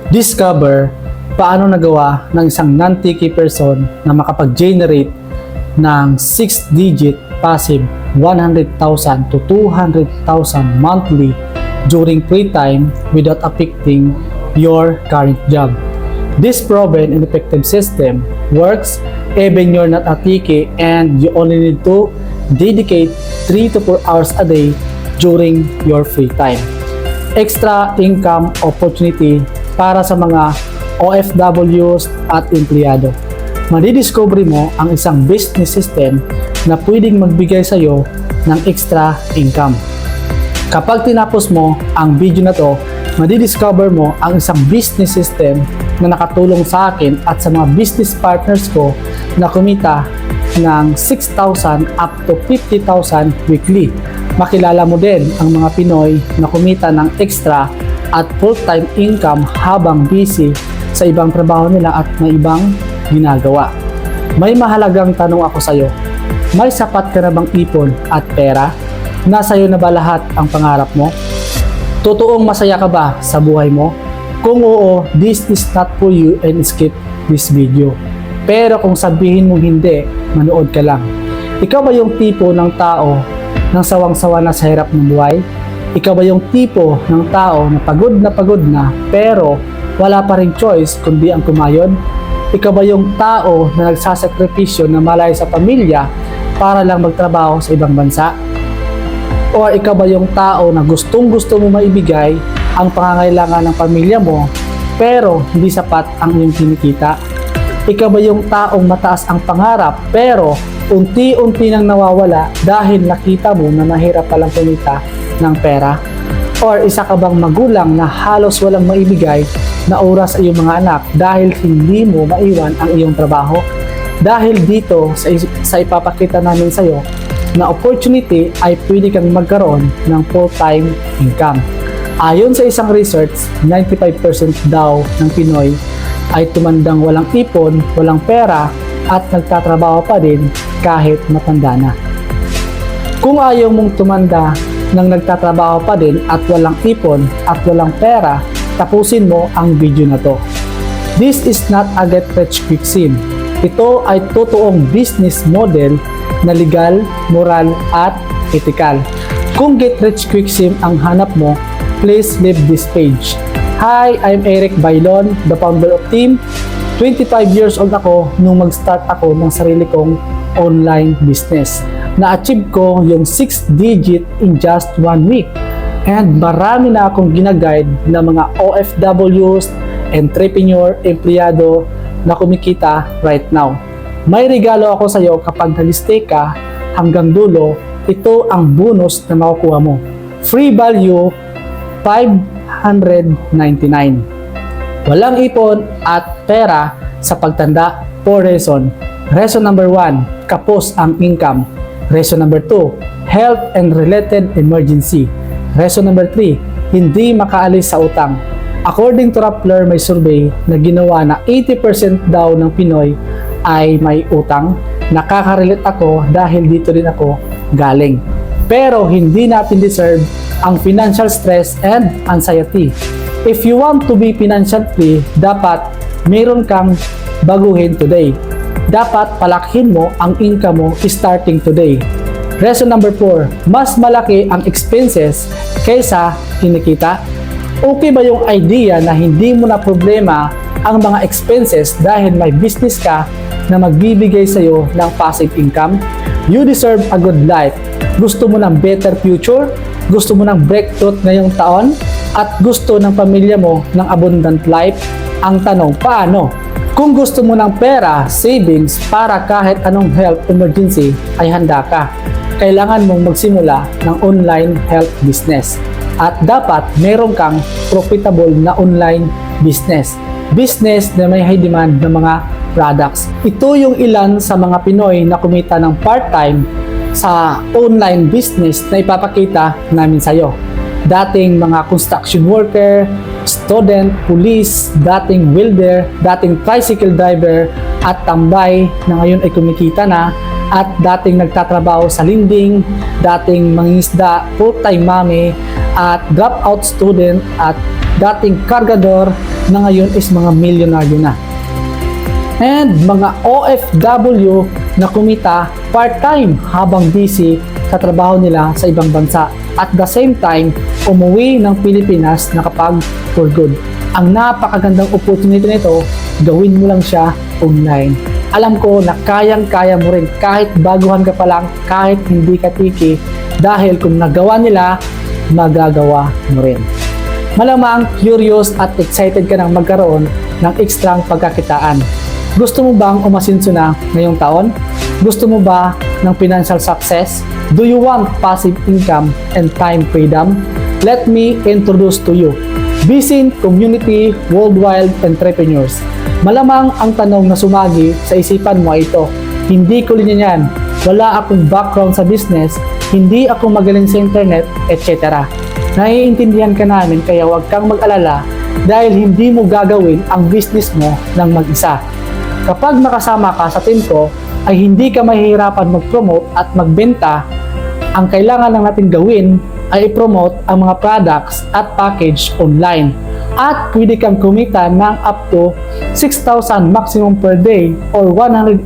Discover paano nagawa ng isang non-techie person na makapag-generate ng 6-digit passive 100,000 to 200,000 monthly during free time without affecting your current job. This proven and effective system works even you're not a techie and you only need to dedicate 3 to 4 hours a day during your free time. Extra income opportunity para sa mga OFWs at empleyado. Madidiscover mo ang isang business system na pwedeng magbigay sa iyo ng extra income. Kapag tinapos mo ang video na to, madidiscover mo ang isang business system na nakatulong sa akin at sa mga business partners ko na kumita ng 6,000 up to 50,000 weekly. Makilala mo din ang mga Pinoy na kumita ng extra at full-time income habang busy sa ibang trabaho nila at may ibang ginagawa. May mahalagang tanong ako sa iyo. May sapat ka na bang ipon at pera? Nasa iyo na ba lahat ang pangarap mo? Totoong masaya ka ba sa buhay mo? Kung oo, this is not for you and skip this video. Pero kung sabihin mo hindi, manood ka lang. Ikaw ba yung tipo ng tao ng sawang-sawa na sa hirap ng buhay? Ikaw ba yung tipo ng tao na pagod na pero wala pa ring choice kundi ang kumayod? Ikaw ba yung tao na nagsasakripisyo na malayo sa pamilya para lang magtrabaho sa ibang bansa? O ikaw ba yung tao na gustong-gusto mo maibigay ang pangangailangan ng pamilya mo pero hindi sapat ang iyong kinikita? Ikaw ba yung taong mataas ang pangarap pero unti-unti nang nawawala dahil nakita mo na mahirap palang kumita ng pera? Or isa ka bang magulang na halos walang maibigay na oras sa iyong mga anak dahil hindi mo maiwan ang iyong trabaho? Dahil dito sa ipapakita namin sa iyo na opportunity ay pwede kang magkaroon ng full-time income. Ayon sa isang research, 95% daw ng Pinoy ay tumandang walang ipon, walang pera at nagtatrabaho pa din kahit matanda na. Kung ayaw mong tumanda nang nagtatrabaho pa din at walang ipon at walang pera, tapusin mo ang video na to. This is not a get rich quick scheme. Ito ay totoong business model na legal, moral at ethical. Kung get rich quick scheme ang hanap mo, please leave this page. Hi, I'm Eric Bailon, the founder of Team. 25 years old ako nung mag-start ako ng sarili kong online business. Na-achieve ko yung 6-digit in just 1 week. And marami na akong ginaguide ng mga OFWs, entrepreneur, empleyado na kumikita right now. May regalo ako sa iyo kapag nag-stay ka hanggang dulo. Ito ang bonus na makukuha mo. Free value, 599. Walang ipon at pera sa pagtanda, 4 reason. Reason number 1, kapos ang income. Reason number 2, health and related emergency. Reason number 3, hindi makaalis sa utang. According to Rappler, may survey na ginawa na 80% daw ng Pinoy ay may utang. Nakaka-relate ako dahil dito din ako galing. Pero hindi natin deserve ang financial stress and anxiety. If you want to be financial free, dapat meron kang baguhin today. Dapat palakhin mo ang income mo starting today. Reason number 4, mas malaki ang expenses kaysa kinikita. Okay ba yung idea na hindi mo na problema ang mga expenses dahil may business ka na magbibigay sa iyo ng passive income? You deserve a good life. Gusto mo ng better future? Gusto mo ng breakthrough ngayong taon? At gusto ng pamilya mo ng abundant life? Ang tanong, paano? Kung gusto mo ng pera, savings para kahit anong health emergency ay handa ka. Kailangan mong magsimula ng online health business. At dapat meron kang profitable na online business. Business na may high demand ng mga products. Ito yung ilan sa mga Pinoy na kumita ng part-time sa online business na ipapakita namin sa iyo. Dating mga construction worker, student, police, dating welder, dating tricycle driver, at tambay na ngayon ay kumikita na, at dating nagtatrabaho sa linding, dating mangingisda, full-time mommy, at dropout student, at dating kargador, na ngayon is mga milyonaryo na. And mga OFW na kumita part-time habang busy sa trabaho nila sa ibang bansa. At the same time, umuwi ng Pilipinas nakapag for good. Ang napakagandang opportunity nito, gawin mo lang siya online. Alam ko na kayang-kaya mo rin kahit baguhan ka pa lang, kahit hindi ka tiki, dahil kung nagawa nila, magagawa mo rin. Malamang curious at excited ka nang magkaroon ng ekstrang pagkakitaan. Gusto mo bang umasinso na ngayong taon? Gusto mo ba ng financial success? Do you want passive income and time freedom? Let me introduce to you Bisin Community Worldwide Entrepreneurs. Malamang ang tanong na sumagi sa isipan mo ay ito, hindi ko linya yan, wala akong background sa business, hindi ako magaling sa internet, etc. Naiintindihan ka namin kaya huwag kang mag-alala dahil hindi mo gagawin ang business mo ng mag-isa. Kapag makasama ka sa team ko, ay hindi ka mahihirapan mag-promote at magbenta. Ang kailangan lang natin gawin ay i-promote ang mga products at package online. At pwede kang kumita ng up to 6,000 maximum per day or 180,000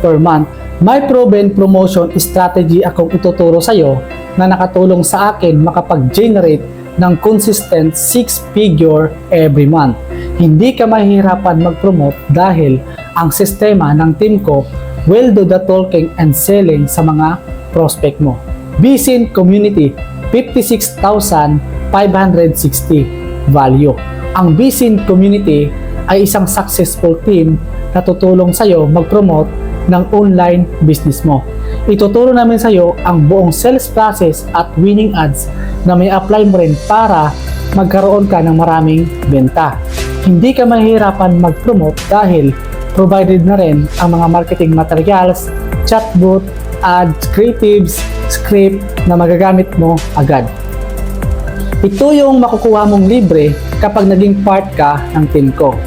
per month. May proven promotion strategy akong ituturo sa iyo na nakatulong sa akin makapag-generate ng consistent 6-figure every month. Hindi ka mahihirapan mag-promote dahil ang sistema ng team ko will do the talking and selling sa mga prospect mo. Bisin Community, 56,560 value. Ang Bisin Community ay isang successful team na tutulong sa iyo mag-promote ng online business mo. Ituturo namin sa iyo ang buong sales process at winning ads na may apply mo rin para magkaroon ka ng maraming benta. Hindi ka mahihirapan mag-promote dahil provided na rin ang mga marketing materials, chatbot, ads, creatives, script na magagamit mo agad. Ito yung makukuha mong libre kapag naging part ka ng team ko.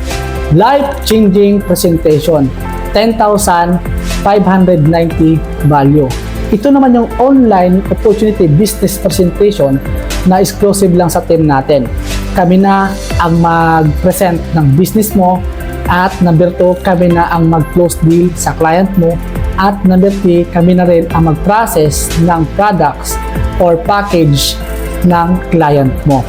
Life-changing presentation, 10,590 value. Ito naman yung online opportunity business presentation na exclusive lang sa team natin. Kami na ang mag-present ng business mo at number 2, kami na ang mag-close deal sa client mo at number 3, kami na rin ang mag-process ng products or package ng client mo.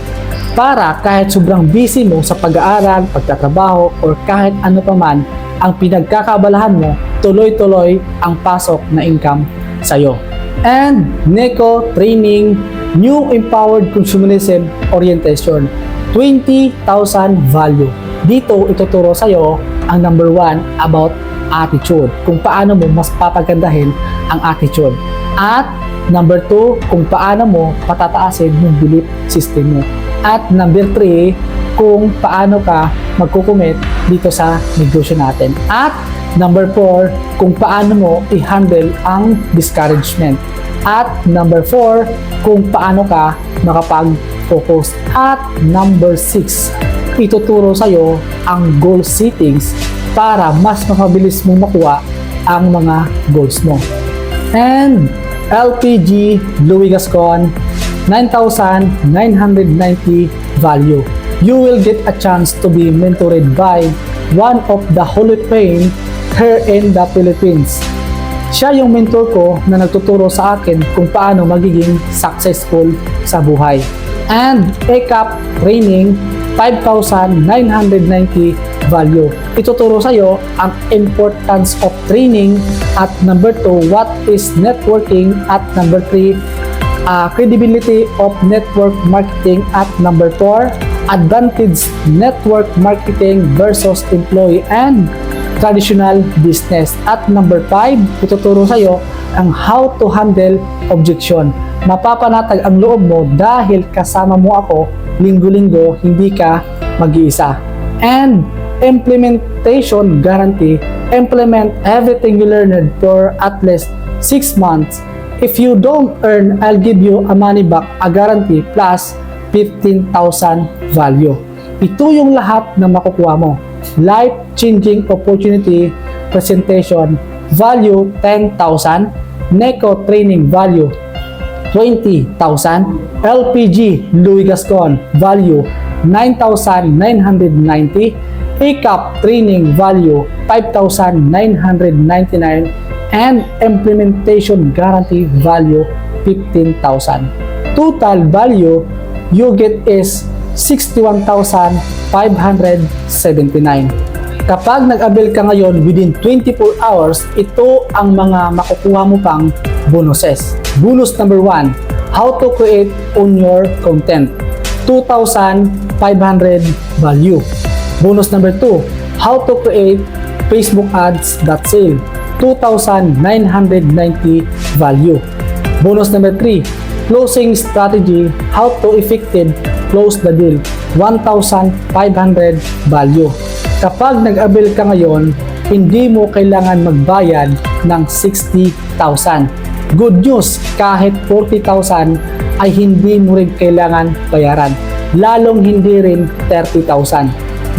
Para kahit sobrang busy mo sa pag-aaral, pagtatrabaho, or kahit ano pa man ang pinagkakabalahan mo, tuloy-tuloy ang pasok na income sa'yo. And NECO Training New Empowered Consumerism Orientation, 20,000 value. Dito ituturo sa'yo ang number 1 about attitude, kung paano mo mas papagandahin ang attitude. At number 2, kung paano mo patataasin yung belief system mo. At number 3, kung paano ka magkukumit dito sa negosyo natin. At number 4, kung paano mo i-handle ang discouragement. At number 4, kung paano ka makapag-focus. At number 6, ituturo sa'yo ang goal settings para mas mapabilis mong makuha ang mga goals mo. And LPG Louis Gascon, 9,990 value. You will get a chance to be mentored by one of the Hall of Fame here in the Philippines. Siya yung mentor ko na nagtuturo sa akin kung paano magiging successful sa buhay. And ACAP Training, 5,990 value. Ituturo sa iyo ang importance of training at number 2, what is networking at number 3, credibility of network marketing at number 4, advantage network marketing versus employee and traditional business. At number 5, ituturo sa iyo ang how to handle objection. Mapapanatag ang loob mo dahil kasama mo ako linggo-linggo, hindi ka mag-iisa. And implementation guarantee, implement everything you learned for at least 6 months. If you don't earn, I'll give you a money back, a guarantee plus 15,000 value. Ito yung lahat na makukuha mo. Life-changing opportunity presentation, value 10,000, NECO training value 20,000, LPG Louis Gascon value 9,990, ACAP training value 5,999, and implementation guarantee value 15,000. Total value you get is 61,579. Kapag nag-avail ka ngayon within 24 hours, ito ang mga makukuha mo pang bonuses. Bonus number 1, how to create on your content. 2,500 value. Bonus number 2, how to create Facebook ads that sale. 2,990 value. Bonus number 3, closing strategy, how to effective close the deal. 1,500 value. Kapag nag-avail ka ngayon, hindi mo kailangan magbayad ng 60,000. Good news, kahit 40,000 ay hindi mo rin kailangan bayaran. Lalong hindi rin 30,000.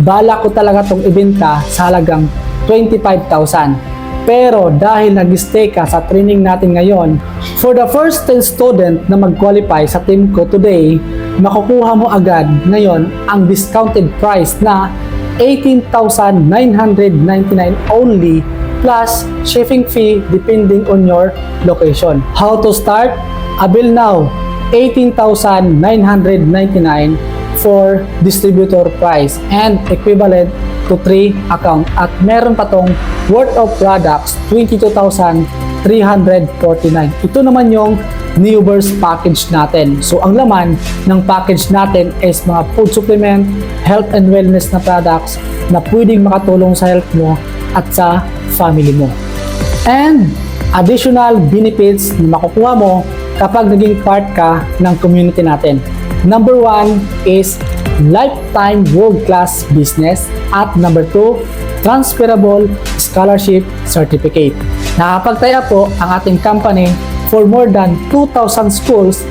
Bala ko talaga itong ibenta sa halagang 25,000. Pero dahil nag-stay ka sa training natin ngayon, for the first 10 student na mag-qualify sa team ko today, makukuha mo agad ngayon ang discounted price na 18,999 only plus shipping fee depending on your location. How to start? Avail now, 18,999 for distributor price and equivalent to 3 account, at meron pa tong worth of products 22,349. Ito naman yung Neoverse package natin. So ang laman ng package natin is mga food supplement, health and wellness na products na pwedeng makatulong sa health mo at sa family mo. And additional benefits na makukuha mo kapag naging part ka ng community natin. Number 1 is lifetime world-class business, at number 2, transferable scholarship certificate. Nakapagtaya po ang ating company for more than 2,000 schools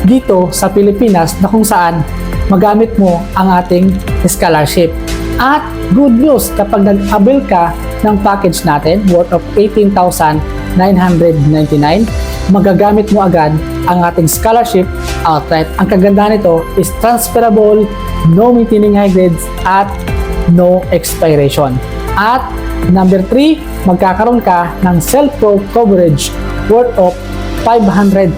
dito sa Pilipinas na kung saan magamit mo ang ating scholarship. At good news, kapag nag-avail ka ng package natin worth of 18,999, magagamit mo agad ang ating scholarship outright. Ang kagandahan nito is transferable, no maintaining high grades, at no expiration. At number 3, magkakaroon ka ng self-pro coverage worth of 500,000.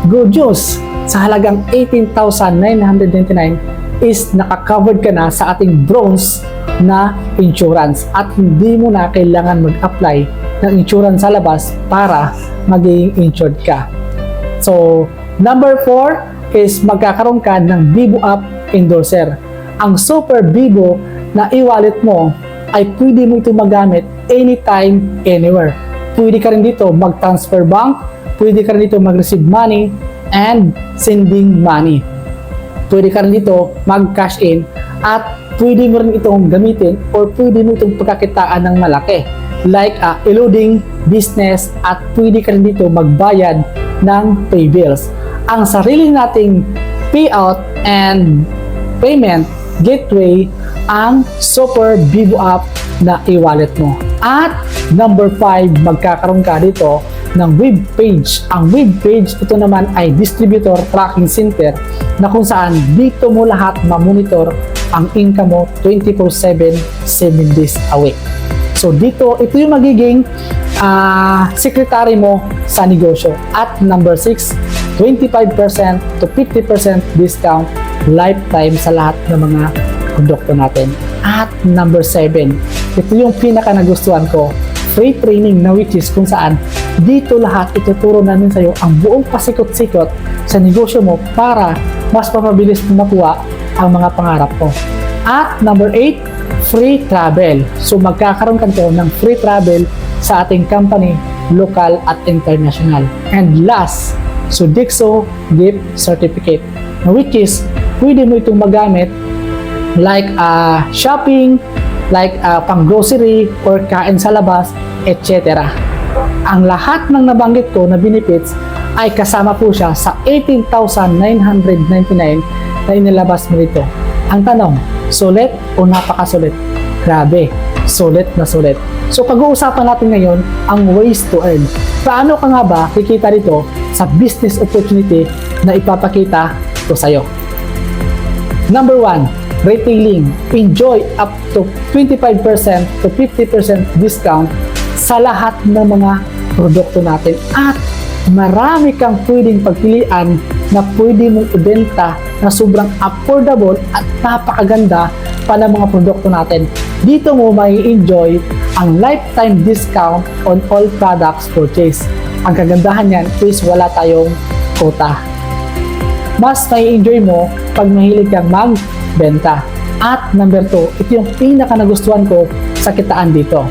Good news, sa halagang 18,999 is naka-covered ka na sa ating bronze na insurance at hindi mo na kailangan mag-apply ng insurance sa labas para maging insured ka. So, number 4 is magkakaroon ka ng Bibo app endorser. Ang Super Bibo na e-wallet mo ay pwede mo ito magamit anytime, anywhere. Pwede ka rin dito mag-transfer bank, pwede ka rin dito mag-receive money and sending money. Pwede ka rin dito mag-cash in at pwede mo rin itong gamitin or pwede mo itong pagkakitaan ng malaki like eluding business, at pwede ka rin dito magbayad ng pay bills. Ang sarili nating payout and payment gateway ang Super Bibo app na e-wallet mo. At number 5, magkakaroon ka dito ng web page. Ang web page, ito naman ay distributor tracking center na kung saan dito mo lahat ma-monitor ang income mo 24/7, 7 days a week. So dito, ito yung magiging secretary mo sa negosyo. At number 6, 25% to 50% discount lifetime sa lahat ng mga produkto natin. At number 7, ito yung pinaka nagustuhan ko, free training na which is kung saan dito lahat ituturo namin sa iyo ang buong pasikot-sikot sa negosyo mo para mas mapabilis mo makuha ang mga pangarap mo. At number 8, free travel. So magkakaroon ka nito ng free travel sa ating company, local at international. And last, Sodexo gift certificate, which is pwede mo itong magamit like shopping, like pang grocery or kain sa labas, etc. Ang lahat ng nabanggit ko na benefits ay kasama po siya sa 18,999 na inilabas mo dito. Ang tanong, sulit o napakasulit? Grabe, sulit na sulit. So pag-uusapan natin ngayon ang ways to earn. Paano ka nga ba kikita dito sa business opportunity na ipapakita ko sa'yo? Number 1, retailing. Enjoy up to 25% to 50% discount sa lahat ng mga produkto natin. At marami kang pwedeng pagpilian na pwede mong ibenta na sobrang affordable at napakaganda pa ng mga produkto natin. Dito mo may enjoy ang lifetime discount on all products purchased. Ang kagandahan yan is wala tayong quota. Mas may enjoy mo pag mahilig kang magbenta. At number 2, ito yung pinaka nagustuhan ko sa kitaan dito.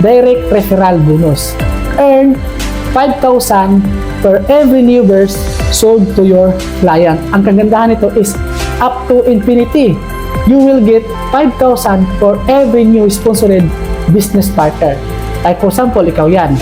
Direct referral bonus. Earn 5,000 per every new verse sold to your client. Ang kagandahan nito is up to infinity. You will get 5,000 for every new sponsored business partner. Like for example, ikaw yan.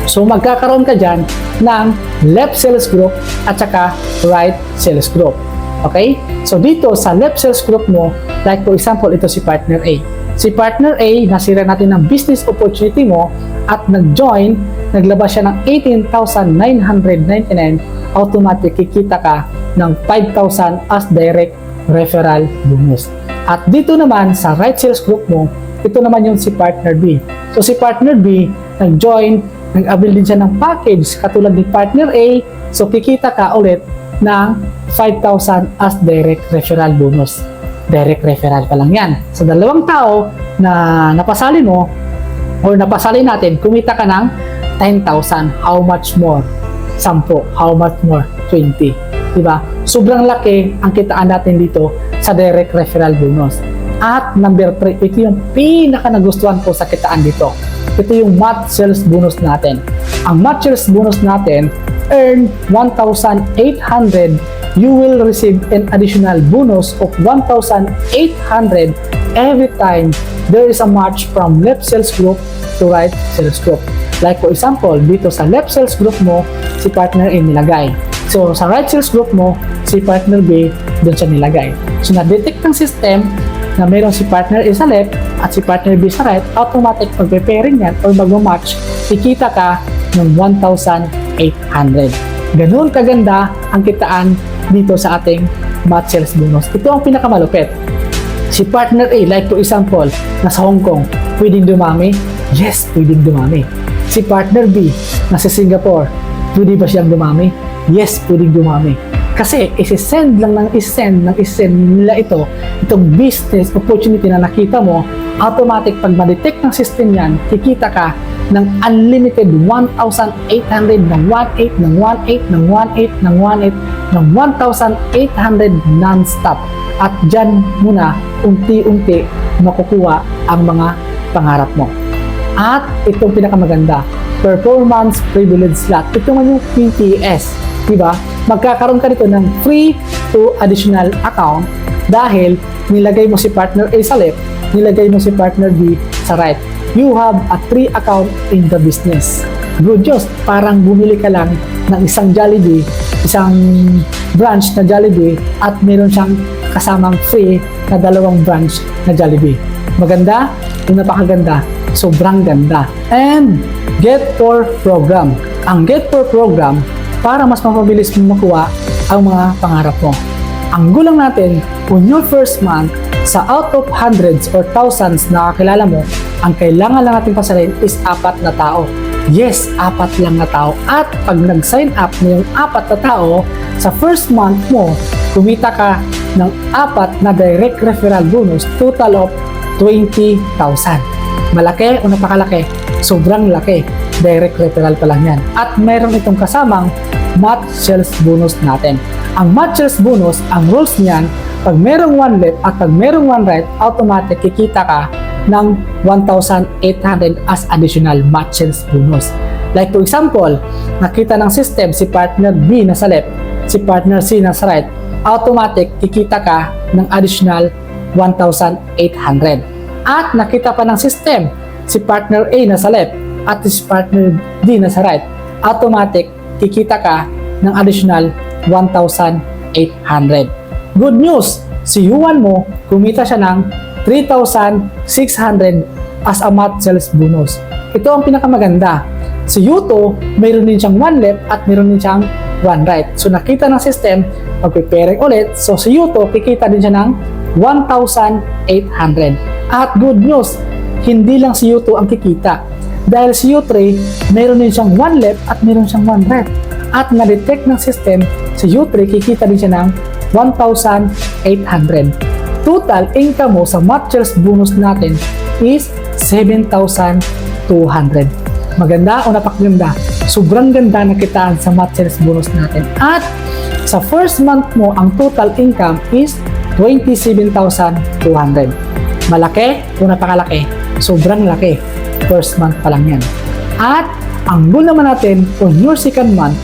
So magkakaroon ka dyan ng left sales group at saka right sales group. Okay? So dito sa left sales group mo, like for example, ito si partner A. Si partner A, nasira natin ng business opportunity mo at nag-join, naglabas siya ng 18,999, automatic kikita ka ng 5,000 as direct referral bonus. At dito naman sa right sales group mo, ito naman yung si partner B. So si partner B, nag-join, nag-avail din siya ng package katulad ni partner A, so kikita ka ulit ng 5,000 as direct referral bonus. Direct referral pa lang yan. So dalawang tao na napasali mo or napasali natin, kumita ka ng 10,000. How much more? 10. How much more? 20. Diba? Sobrang laki ang kitaan natin dito sa direct referral bonus. At number 3, ito yung pinaka nagustuhan ko sa kitaan dito. Ito yung match sales bonus natin. Ang match sales bonus natin, earn 1,800, you will receive an additional bonus of 1,800 every time there is a match from left sales group to right sales group. Like for example, dito sa left sales group mo, si partner A nilagay. So sa right sales group mo, si partner B doon siya nilagay. So na-detect ng system na mayroon si partner A sa left at si partner B sa right, automatic pag-pairing yan or mag-match, kikita ka ng 1,800. Ganun kaganda ang kitaan dito sa ating match sales bonus. Ito ang pinakamalupit. Si partner A, like for example, nasa Hong Kong, pwedeng dumami? Yes, pwedeng dumami. Si partner B, nasa Singapore, pwede ba siyang dumami? Yes, pwedeng dumami. Kasi isi-send nila itong business opportunity na nakita mo, automatic pag ma-detect ng system yan, kikita ka ng unlimited 1,800 ng 1,800 ng 1,800 ng 1,800 ng 1,800 ng 1,800 non-stop. At dyan muna, unti-unti makukuha ang mga pangarap mo. At itong pinakamaganda, performance privilege slot. Ito man yung PPS. Diba? Magkakaroon ka dito ng free to additional account dahil nilagay mo si partner A sa left, nilagay mo si partner B sa right. You have a 3 account in the business. Good news, parang bumili ka lang ng isang Jollibee, isang branch na Jollibee at meron siyang kasamang free na 2 branch na Jollibee. Maganda? Yung napakaganda. Sobrang ganda. And Get For Program. Ang Get For Program, para mas mapabilis mo makuha ang mga pangarap mo. Ang gulang natin, on your first month, sa out of hundreds or thousands na kakilala mo, ang kailangan lang natin pasalin is 4 na tao. Yes, 4 lang na tao. At pag nag-sign up mo yung 4 na tao, sa first month mo, kumita ka ng 4 na direct referral bonus, total of 20,000. Malaki o napakalaki? Sobrang laki. Direct referral pa lang yan. At mayroon itong kasamang match sales bonus natin. Ang match sales bonus, ang rules niyan, pag merong 1 left at pag merong 1 right, automatic kikita ka ng 1,800 as additional match sales bonus. Like for example, nakita ng system si partner B na sa left, si partner C na sa right, automatic kikita ka ng additional 1,800. At nakita pa ng system si partner A na sa left at si partner D na sa right, automatic kikita ka ng additional 1,800. Good news, si Yuan mo, kumita siya ng 3,600 as a match sales bonus. Ito ang pinakamaganda. Si Yuto, mayroon din siyang 1 left at mayroon din siyang 1 right. So nakita ng system, magpe-pairing ulit. So si Yuto, kikita din siya ng 1,800. At good news, hindi lang si Yuto ang kikita. Dahil si U3, meron din siyang 1 left at meron siyang 1 right. At na-detect ng system, si U3 kikita din siya ng 1,800. Total income mo sa match bonus natin is 7,200. Maganda o napakaganda? Sobrang ganda na kitaan sa match bonus natin. At sa first month mo, ang total income is 27,200. Malaki o napakalaki? Sobrang laki. First month pa lang yan. At ang goal naman natin on your second month,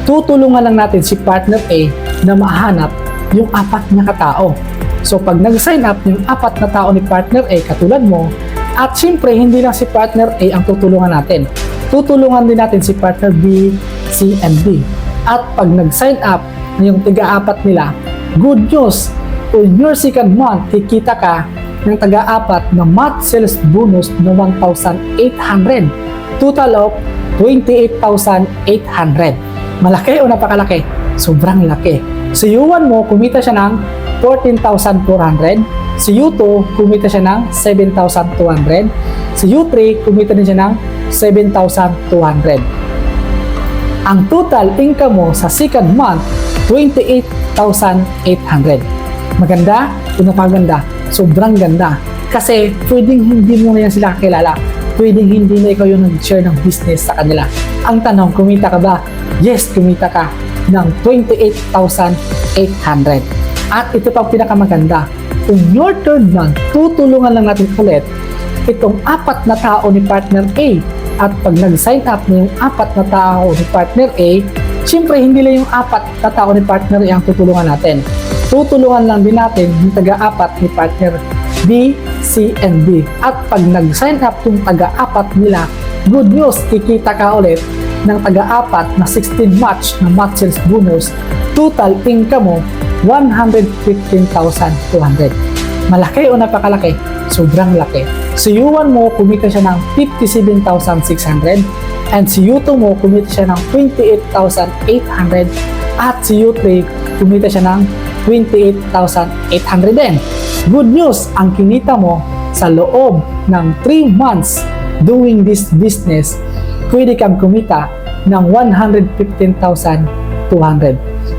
tutulungan lang natin si partner A na mahanap yung 4 na katao. So pag nag-sign up yung 4 na tao ni partner A katulad mo, at syempre hindi lang si partner A ang tutulungan natin. Tutulungan din natin si partner B, C, and D. At pag nag-sign up na yung tiga-4 nila, good news, on your second month, kikita ka ng taga-4 na match sales bonus na 1,800. Total of 28,800. Malaki o napakalaki? Sobrang laki. Si U1 mo, kumita siya ng 14,400. Si U2, kumita siya ng 7,200. Si U3, kumita din siya ng 7,200. Ang total income mo sa second month, 28,800. Maganda o napaganda? Sobrang ganda. Kasi pwedeng hindi mo na yan sila kakilala. Pwedeng hindi na ikaw yung nag-share ng business sa kanila. Ang tanong, kumita ka ba? Yes, kumita ka ng 28,800. At ito pang pinakamaganda. On your third month, tutulungan lang natin ulit itong 4 na tao ni partner A. At pag nag-sign up na yung 4 na tao ni partner A, syempre hindi lang yung 4 na tao ni partner A ang tutulungan natin. Tutulungan lang din natin yung taga-4 ni partner B, C, and D. At pag nag-sign up yung taga-4 nila, good news, kikita ka ulit ng taga-4 na 16 match na match sales bonus. Total income mo, 115,200. Malaki o napakalaki? Sobrang laki. Si U1 mo, kumita siya ng 57,600. And si U2 mo, kumita siya ng 28,800. At si U3, kumita siya ng 28,800 din. Good news, ang kinita mo sa loob ng 3 months doing this business, pwede kang kumita ng 115,200.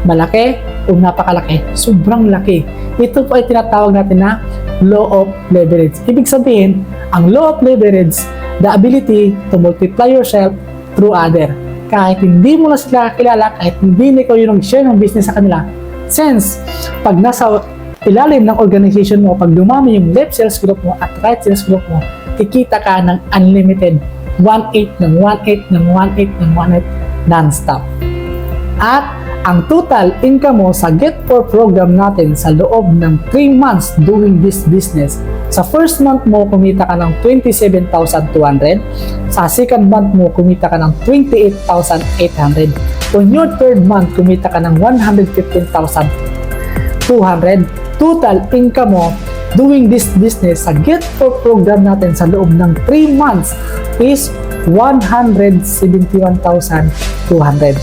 Malaki o napakalaki? Sobrang laki. Ito po ay tinatawag natin na law of leverage. Ibig sabihin, ang law of leverage, the ability to multiply yourself through other. Kahit hindi mo na sila kilala, kahit hindi na ikaw yung nag-share ng business sa kanila, since pag nasa ilalim ng organization mo, pag dumami yung left sales group mo at right sales group mo, kikita ka ng unlimited 1/8 ng 1/8 ng 1/8 ng 1/8 non-stop. At ang total income mo sa Get4 program natin sa loob ng 3 months doing this business, sa first month mo kumita ka ng 27,200, sa second month mo kumita ka ng 28,800, on your third month kumita ka ng 115,200. Total income mo doing this business sa Get4 program natin sa loob ng 3 months is 171,200.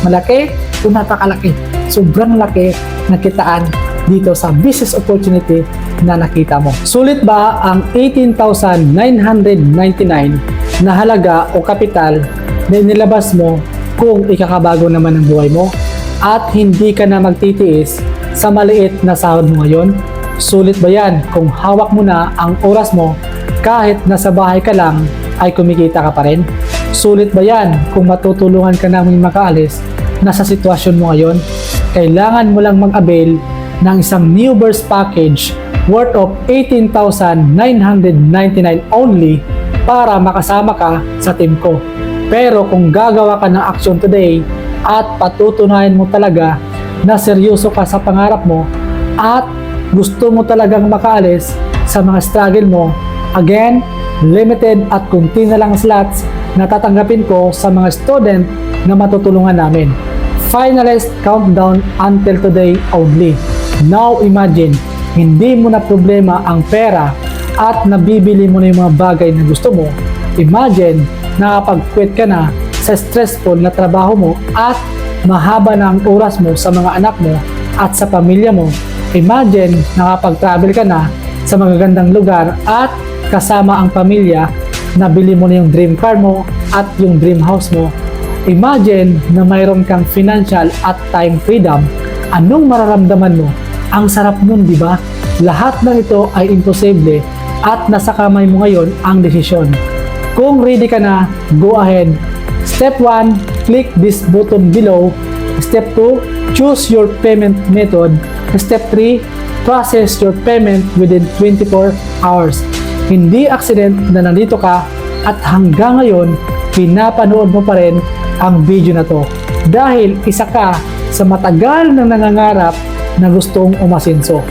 Malaki o napakalaki? Sobrang laki na kitaan dito sa business opportunity na nakita mo. Sulit ba ang 18,999 na halaga o kapital na nilabas mo kung ikakabago naman ang buhay mo at hindi ka na magtitiis sa maliit na sahod mo ngayon? Sulit ba yan kung hawak mo na ang oras mo kahit nasa bahay ka lang ay kumikita ka pa rin? Sulit ba yan kung matutulungan ka namin makaalis na sa sitwasyon mo ngayon? Kailangan mo lang mag-avail ng isang new burst package worth of 18,999 only para makasama ka sa team ko. Pero kung gagawa ka ng action today at patutunayan mo talaga na seryoso ka sa pangarap mo at gusto mo talagang makaalis sa mga struggle mo, again, limited at kunti na lang slots na tatanggapin ko sa mga student na matutulungan namin. Finalist countdown until today only. Now imagine, hindi mo na problema ang pera at nabibili mo na yung mga bagay na gusto mo. Imagine, nakapag-quit ka na sa stressful na trabaho mo at mahaba na ang oras mo sa mga anak mo at sa pamilya mo. Imagine nakapag-travel ka na sa magagandang lugar at kasama ang pamilya, nabili mo na yung dream car mo at yung dream house mo. Imagine na mayroon kang financial at time freedom. Anong mararamdaman mo? Ang sarap nun, di ba? Lahat ng ito ay imposible at nasa kamay mo ngayon ang desisyon. Kung ready ka na, go ahead. Step 1, click this button below. Step 2, choose your payment method. Step 3, process your payment within 24 hours. Hindi accident na nandito ka at hanggang ngayon, pinapanood mo pa rin ang video na to. Dahil isa ka sa matagal na nangangarap na gustong umasenso.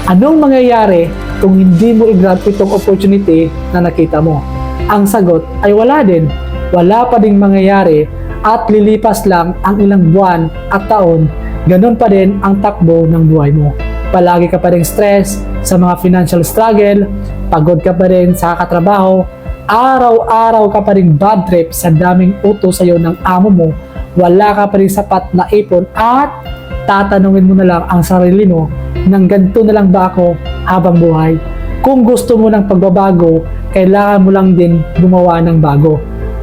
Anong mangyayari kung hindi mo i-grab itong opportunity na nakita mo? Ang sagot ay wala din. Wala pa ding mangyayari at lilipas lang ang ilang buwan at taon, ganun pa din ang takbo ng buhay mo. Palagi ka pa rin stress sa mga financial struggle, pagod ka pa rin sa katrabaho, araw-araw ka pa rin bad trip sa daming utos sa'yo ng amo mo, wala ka pa rin sapat na ipon at tatanungin mo na lang ang sarili mo ng ganito na lang ba ako habang buhay? Kung gusto mo ng pagbabago, kailangan mo lang din gumawa ng bago.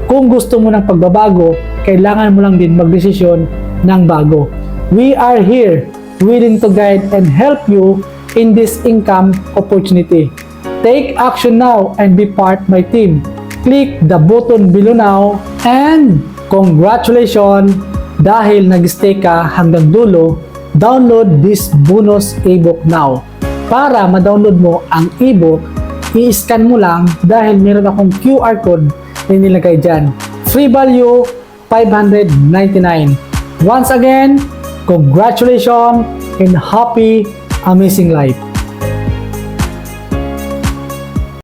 Kung gusto mo ng pagbabago, kailangan mo lang din magdesisyon ng bago. We are here, willing to guide and help you in this income opportunity. Take action now and be part my team. Click the button below now and congratulations! Dahil nag-stay ka hanggang dulo, download this bonus ebook now. Para ma-download mo ang ebook, i-scan mo lang dahil meron akong QR code na nilagay dyan. Free value, 599. Once again, congratulations and happy, amazing life!